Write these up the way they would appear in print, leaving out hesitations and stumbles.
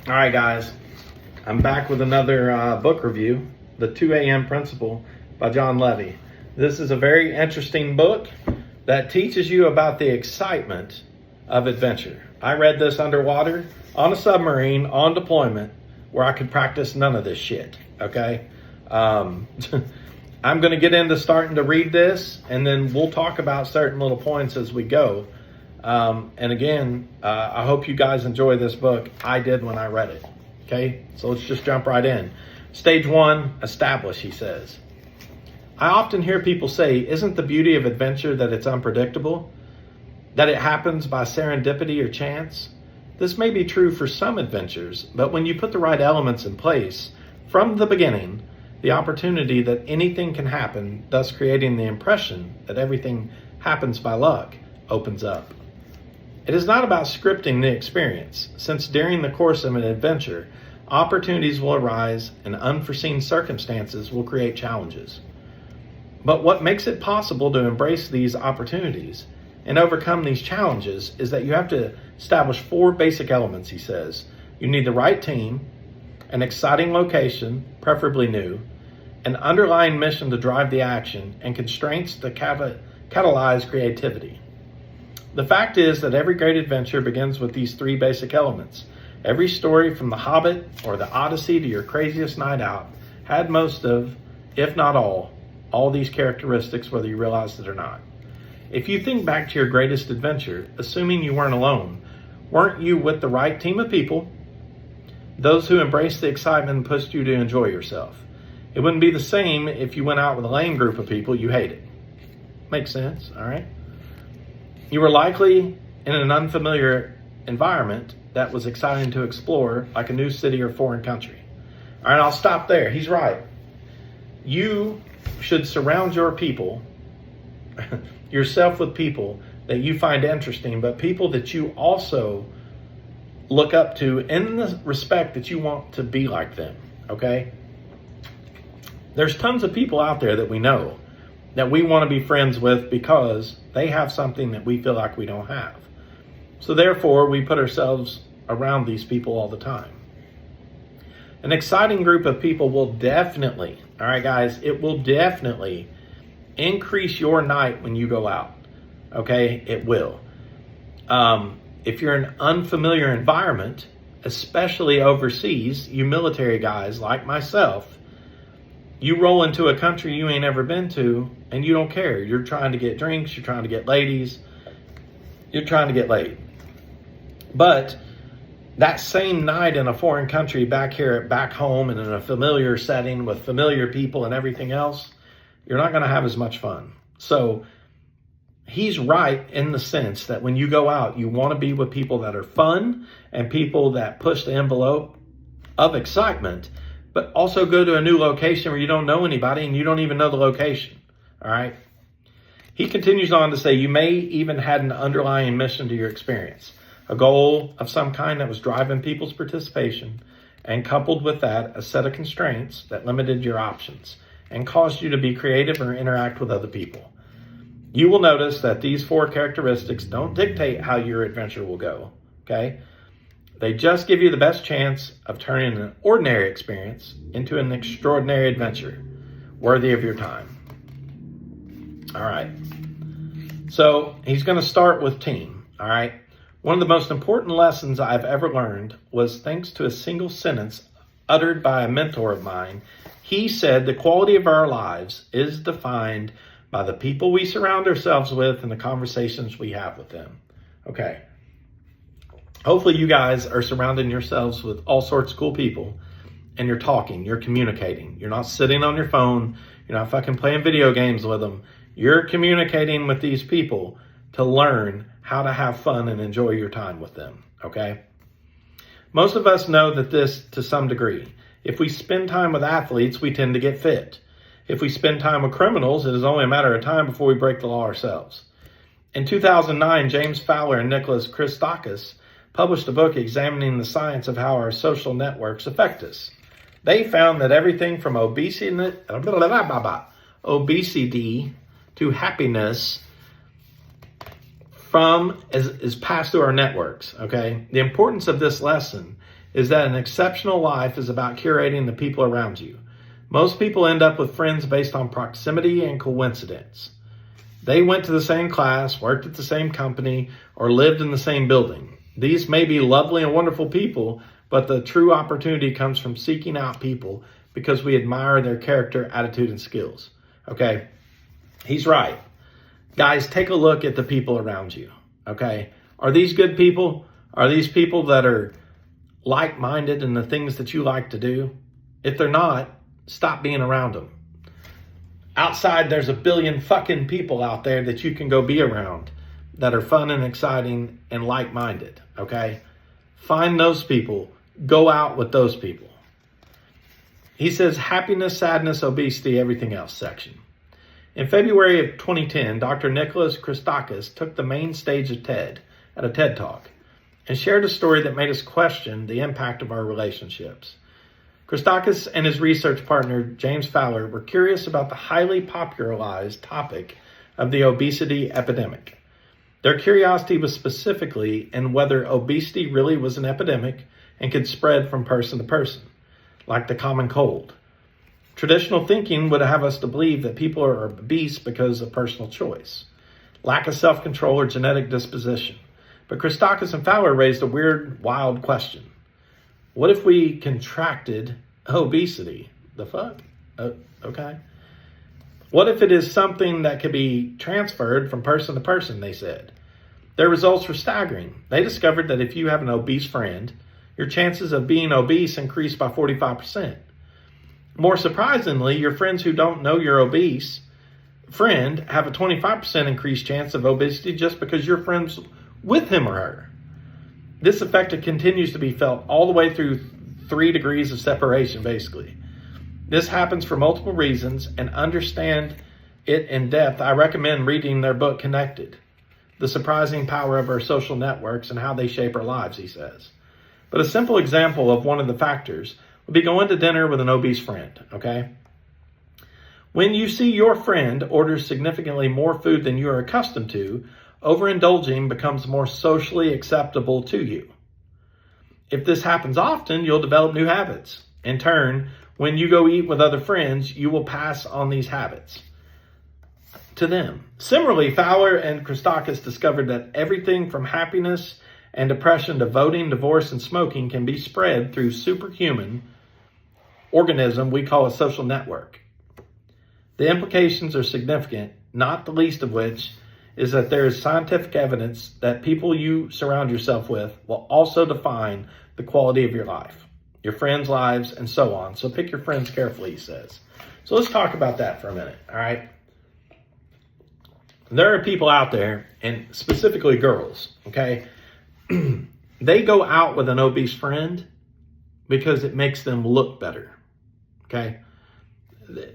All right, guys, I'm back with another book review, The 2 a.m. Principle by Jon Levy. This is a very interesting book that teaches you about the excitement of adventure. I read this underwater, on a submarine, on deployment, where I could practice none of this shit, okay? I'm going to get into starting to read this, and then we'll talk about certain little points as we go. And again, I hope you guys enjoy this book. I did when I read it. Okay, so let's just jump right in. Stage 1, establish, he says. I often hear people say, isn't the beauty of adventure that it's unpredictable? That it happens by serendipity or chance? This may be true for some adventures, but when you put the right elements in place, from the beginning, the opportunity that anything can happen, thus creating the impression that everything happens by luck, opens up. It is not about scripting the experience, since during the course of an adventure, opportunities will arise and unforeseen circumstances will create challenges. But what makes it possible to embrace these opportunities and overcome these challenges is that you have to establish 4 basic elements, he says. You need the right team, an exciting location, preferably new, an underlying mission to drive the action, and constraints to catalyze creativity. The fact is that every great adventure begins with these 3 basic elements. Every story from The Hobbit or The Odyssey to your craziest night out had most of, if not all these characteristics, whether you realized it or not. If you think back to your greatest adventure, assuming you weren't alone, weren't you with the right team of people, those who embraced the excitement and pushed you to enjoy yourself? It wouldn't be the same if you went out with a lame group of people you hated. Makes sense, all right? You were likely in an unfamiliar environment that was exciting to explore, like a new city or foreign country. All right, I'll stop there. He's right. You should surround your people, yourself with people that you find interesting, but people that you also look up to in the respect that you want to be like them, okay? There's tons of people out there that we know that we want to be friends with because they have something that we feel like we don't have. So therefore, we put ourselves around these people all the time. An exciting group of people will definitely, all right guys, it will definitely increase your night when you go out, okay? It will. If you're in an unfamiliar environment, especially overseas, you military guys like myself, you roll into a country you ain't ever been to and you don't care. You're trying to get drinks, you're trying to get ladies, you're trying to get laid. But that same night in a foreign country back home and in a familiar setting with familiar people and everything else, you're not going to have as much fun. So he's right in the sense that when you go out, you want to be with people that are fun and people that push the envelope of excitement, but also go to a new location where you don't know anybody and you don't even know the location, all right? He continues on to say, you may even had an underlying mission to your experience, a goal of some kind that was driving people's participation, and coupled with that, a set of constraints that limited your options and caused you to be creative or interact with other people. You will notice that these 4 characteristics don't dictate how your adventure will go, okay? They just give you the best chance of turning an ordinary experience into an extraordinary adventure worthy of your time. All right. So he's going to start with team. All right. One of the most important lessons I've ever learned was thanks to a single sentence uttered by a mentor of mine. He said the quality of our lives is defined by the people we surround ourselves with and the conversations we have with them. Okay. Hopefully you guys are surrounding yourselves with all sorts of cool people and you're talking, you're communicating. You're not sitting on your phone. You're not fucking playing video games with them. You're communicating with these people to learn how to have fun and enjoy your time with them, okay? Most of us know that this to some degree. If we spend time with athletes, we tend to get fit. If we spend time with criminals, it is only a matter of time before we break the law ourselves. In 2009, James Fowler and Nicholas Christakis published a book examining the science of how our social networks affect us. They found that everything from obesity to happiness is passed through our networks, okay? The importance of this lesson is that an exceptional life is about curating the people around you. Most people end up with friends based on proximity and coincidence. They went to the same class, worked at the same company, or lived in the same building. These may be lovely and wonderful people, but the true opportunity comes from seeking out people because we admire their character, attitude, and skills. Okay, he's right. Guys, take a look at the people around you. Okay, are these good people? Are these people that are like-minded in the things that you like to do? If they're not, stop being around them. Outside, there's a billion fucking people out there that you can go be around that are fun and exciting and like-minded, okay? Find those people. Go out with those people. He says happiness, sadness, obesity, everything else section. In February of 2010, Dr. Nicholas Christakis took the main stage of TED at a TED Talk and shared a story that made us question the impact of our relationships. Christakis and his research partner, James Fowler, were curious about the highly popularized topic of the obesity epidemic. Their curiosity was specifically in whether obesity really was an epidemic and could spread from person to person, like the common cold. Traditional thinking would have us to believe that people are obese because of personal choice, lack of self-control, or genetic disposition. But Christakis and Fowler raised a weird, wild question. What if we contracted obesity? The fuck? Okay. What if it is something that could be transferred from person to person, they said. Their results were staggering. They discovered that if you have an obese friend, your chances of being obese increase by 45%. More surprisingly, your friends who don't know your obese friend have a 25% increased chance of obesity just because you're friends with him or her. This effect continues to be felt all the way through 3 degrees of separation, basically. This happens for multiple reasons, and understand it in depth, I recommend reading their book, Connected: The Surprising Power of Our Social Networks and How They Shape Our Lives, he says. But a simple example of one of the factors would be going to dinner with an obese friend, okay? When you see your friend order significantly more food than you are accustomed to, overindulging becomes more socially acceptable to you. If this happens often, you'll develop new habits. In turn, when you go eat with other friends, you will pass on these habits to them. Similarly, Fowler and Christakis discovered that everything from happiness and depression to voting, divorce, and smoking can be spread through superhuman organism we call a social network. The implications are significant, not the least of which is that there is scientific evidence that people you surround yourself with will also define the quality of your life, your friends' lives, and so on. So pick your friends carefully, he says. So let's talk about that for a minute, all right? There are people out there, and specifically girls, okay? They go out with an obese friend because it makes them look better, okay?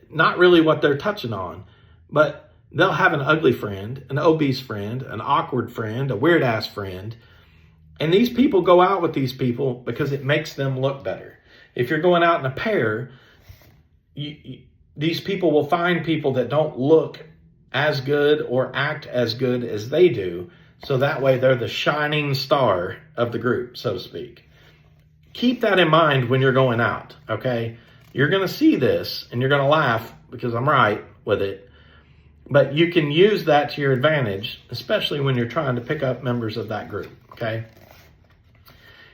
Not really what they're touching on, but they'll have an ugly friend, an obese friend, an awkward friend, a weird-ass friend, and these people go out with these people because it makes them look better. If you're going out in a pair, these people will find people that don't look as good or act as good as they do, so that way they're the shining star of the group, so to speak. Keep that in mind when you're going out, okay? You're going to see this, and you're going to laugh because I'm right with it, but you can use that to your advantage, especially when you're trying to pick up members of that group, okay?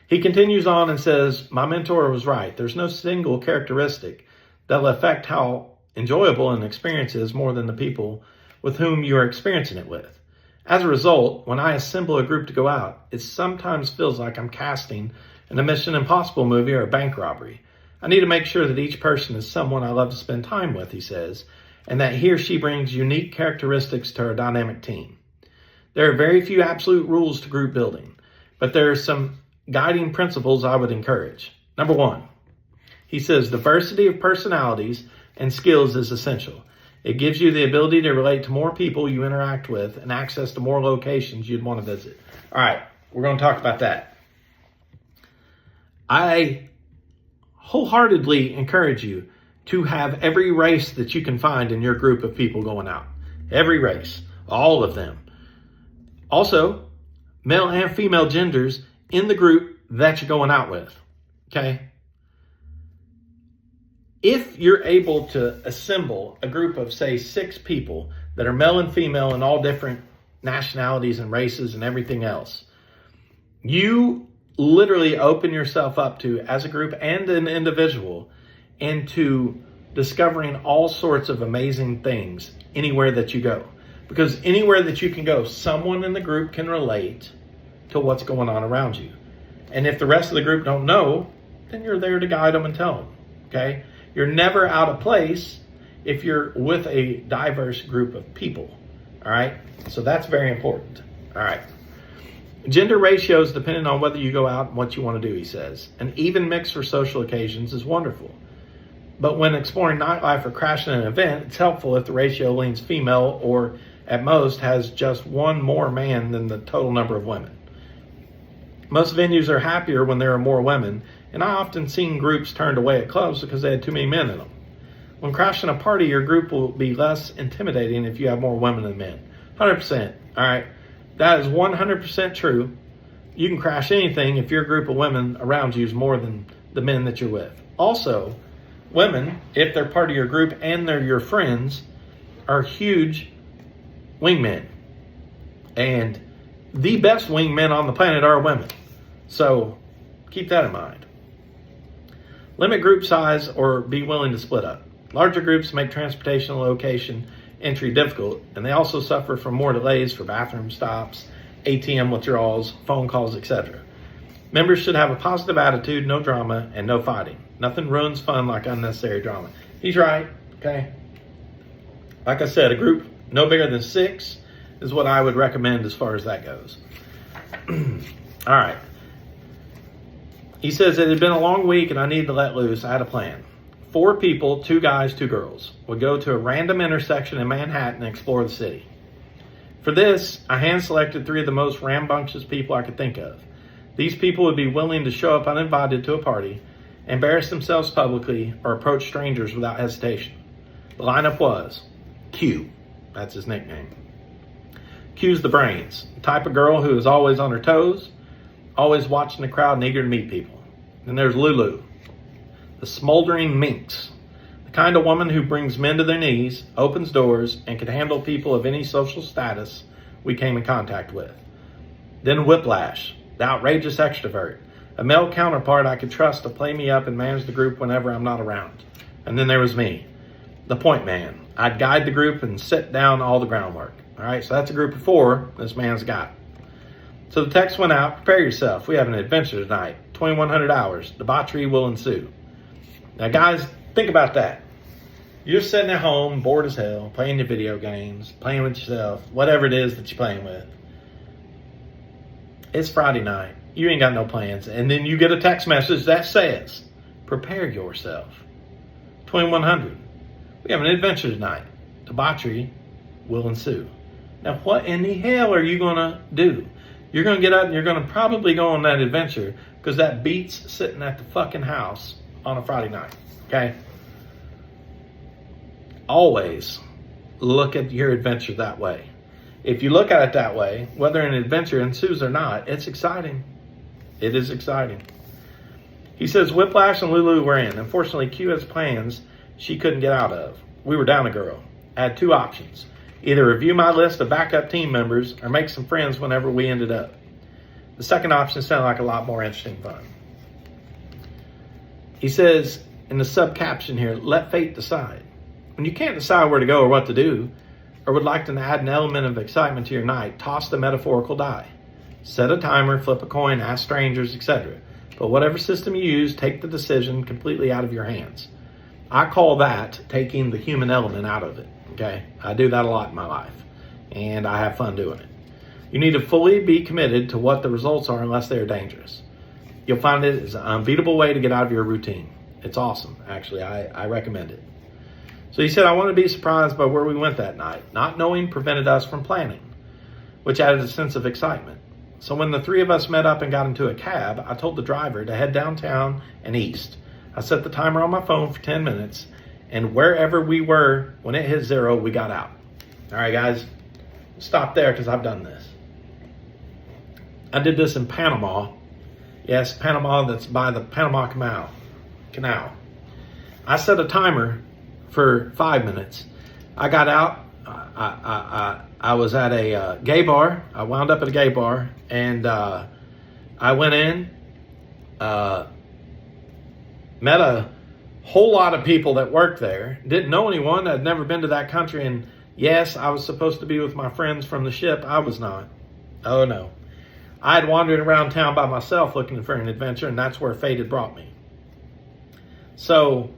He continues on and says, my mentor was right. There's no single characteristic that will affect how enjoyable an experience is more than the people with whom you are experiencing it with. As a result, when I assemble a group to go out, it sometimes feels like I'm casting in a Mission Impossible movie or a bank robbery. I need to make sure that each person is someone I love to spend time with, he says, and that he or she brings unique characteristics to our dynamic team. There are very few absolute rules to group building, but there are some guiding principles I would encourage. Number 1, he says diversity of personalities and skills is essential. It gives you the ability to relate to more people you interact with and access to more locations you'd want to visit. All right, we're going to talk about that. I wholeheartedly encourage you to have every race that you can find in your group of people going out. Every race, all of them. Also, male and female genders in the group that you're going out with. Okay? If you're able to assemble a group of, say, 6 people that are male and female and all different nationalities and races and everything else, you literally open yourself up to, as a group and an individual, into discovering all sorts of amazing things anywhere that you go. Because anywhere that you can go, someone in the group can relate to what's going on around you. And if the rest of the group don't know, then you're there to guide them and tell them, okay? You're never out of place if you're with a diverse group of people, all right? So that's very important, all right? Gender ratios depending on whether you go out and what you want to do, he says. An even mix for social occasions is wonderful. But when exploring nightlife or crashing an event, it's helpful if the ratio leans female or at most has just one more man than the total number of women. Most venues are happier when there are more women, and I often seen groups turned away at clubs because they had too many men in them. When crashing a party, your group will be less intimidating if you have more women than men. 100%. All right. That is 100% true. You can crash anything if your group of women around you is more than the men that you're with. Also, women, if they're part of your group and they're your friends, are huge wingmen. And the best wingmen on the planet are women. So keep that in mind. Limit group size or be willing to split up. Larger groups make transportation and location entry difficult, and they also suffer from more delays for bathroom stops, ATM withdrawals, phone calls, etc. Members should have a positive attitude, no drama, and no fighting. Nothing ruins fun like unnecessary drama. He's right, okay? Like I said, a group no bigger than 6 is what I would recommend as far as that goes. All right. He says it had been a long week and I needed to let loose. I had a plan. 4 people, 2 guys, 2 girls, would go to a random intersection in Manhattan and explore the city. For this, I hand-selected 3 of the most rambunctious people I could think of. These people would be willing to show up uninvited to a party, embarrass themselves publicly, or approach strangers without hesitation. The lineup was Q. That's his nickname. Q's the brains, the type of girl who is always on her toes, always watching the crowd and eager to meet people. Then there's Lulu, the smoldering minx, the kind of woman who brings men to their knees, opens doors, and can handle people of any social status we came in contact with. Then Whiplash, the outrageous extrovert, a male counterpart I could trust to play me up and manage the group whenever I'm not around. And then there was me, the point man. I'd guide the group and set down all the groundwork. All right, so that's a group of 4 this man's got. So the text went out, prepare yourself. We have an adventure tonight. 2,100 hours. Debauchery will ensue. Now, guys, think about that. You're sitting at home, bored as hell, playing your video games, playing with yourself, whatever it is that you're playing with. It's Friday night. You ain't got no plans. And then you get a text message that says, prepare yourself. 2,100. We have an adventure tonight. Debauchery will ensue. Now, what in the hell are you going to do? You're going to get up and you're going to probably go on that adventure because that beats sitting at the fucking house on a Friday night, okay? Always look at your adventure that way. If you look at it that way, whether an adventure ensues or not, it's exciting. It is exciting. He says Whiplash and Lulu were in. Unfortunately, Q has plans she couldn't get out of. We were down a girl. I had 2 options. Either review my list of backup team members or make some friends whenever we ended up. The second option sounded like a lot more interesting fun. He says in the sub-caption here, let fate decide. When you can't decide where to go or what to do, or would like to add an element of excitement to your night, toss the metaphorical die. Set a timer, flip a coin, ask strangers, etc. But whatever system you use, take the decision completely out of your hands. I call that taking the human element out of it. Okay, I do that a lot in my life, and I have fun doing it. You need to fully be committed to what the results are unless they are dangerous. You'll find it is an unbeatable way to get out of your routine. It's awesome, actually. I recommend it. So he said, I want to be surprised by where we went that night. Not knowing prevented us from planning, which added a sense of excitement. So when the 3 of us met up and got into a cab, I told the driver to head downtown and east. I set the timer on my phone for 10 minutes, and wherever we were, when it hit 0, we got out. All right, guys, stop there because I've done this. I did this in Panama. Yes, Panama, that's by the Panama Canal. I set a timer for 5 minutes. I got out. I was at a gay bar. I wound up at a gay bar, and I went in, met a whole lot of people that worked there. Didn't know anyone. I'd never been to that country, and yes, I was supposed to be with my friends from the ship. I was not. Oh no. I had wandered around town by myself looking for an adventure, and that's where fate had brought me. So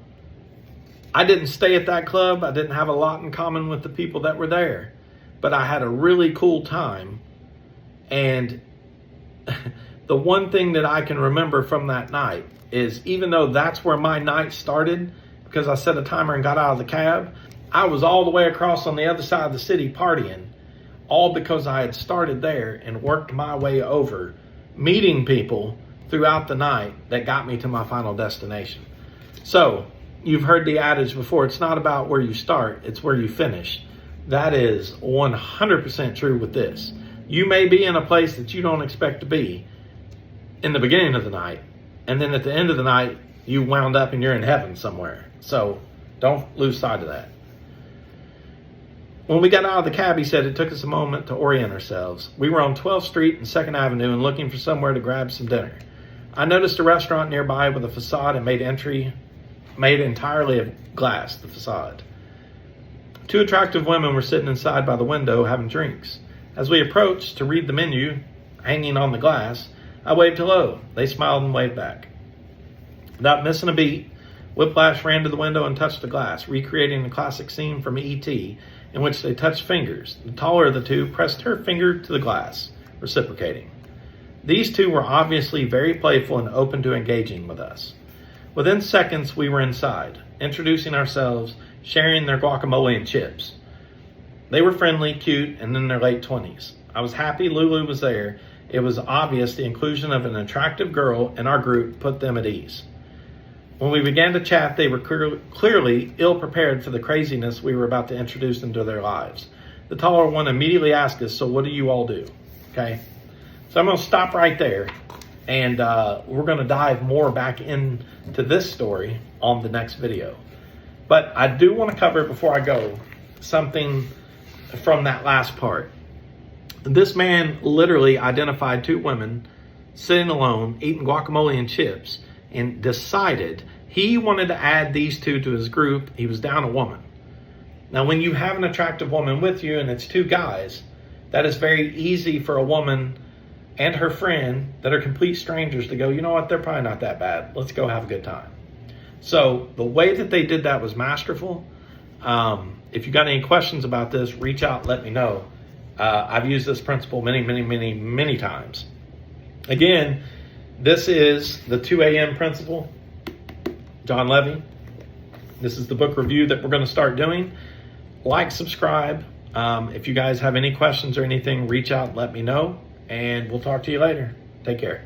I didn't stay at that club. I didn't have a lot in common with the people that were there, but I had a really cool time. And the one thing that I can remember from that night is, even though that's where my night started, because I set a timer and got out of the cab, I was all the way across on the other side of the city partying, all because I had started there and worked my way over, meeting people throughout the night that got me to my final destination. So you've heard the adage before, it's not about where you start, it's where you finish. That is 100% true with this. You may be in a place that you don't expect to be in the beginning of the night, and then at the end of the night, you wound up and you're in heaven somewhere. So don't lose sight of that. When we got out of the cab, he said it took us a moment to orient ourselves. We were on 12th Street and 2nd Avenue and looking for somewhere to grab some dinner. I noticed a restaurant nearby with a facade and made entirely of glass, the facade. 2 attractive women were sitting inside by the window having drinks. As we approached to read the menu hanging on the glass, I waved hello. They smiled and waved back. Without missing a beat, Whiplash ran to the window and touched the glass, recreating the classic scene from E.T. in which they touched fingers. The taller of the two pressed her finger to the glass, reciprocating. These 2 were obviously very playful and open to engaging with us. Within seconds, we were inside, introducing ourselves, sharing their guacamole and chips. They were friendly, cute, and in their late 20s. I was happy Lulu was there. It was obvious the inclusion of an attractive girl in our group put them at ease. When we began to chat, they were clearly ill-prepared for the craziness we were about to introduce into their lives. The taller one immediately asked us, so what do you all do? Okay, so I'm going to stop right there, and we're going to dive more back into this story on the next video. But I do want to cover, before I go, something from that last part. This man literally identified 2 women sitting alone, eating guacamole and chips, and decided he wanted to add these 2 to his group. He was down a woman. Now, when you have an attractive woman with you and it's 2 guys, that is very easy for a woman and her friend that are complete strangers to go, you know what, they're probably not that bad. Let's go have a good time. So the way that they did that was masterful. If you got any questions about this, reach out, let me know. I've used this principle many times. Again, this is the 2 a.m. principle, Jon Levy. This is the book review that we're going to start doing. Like, subscribe. If you guys have any questions or anything, reach out, let me know, and we'll talk to you later. Take care.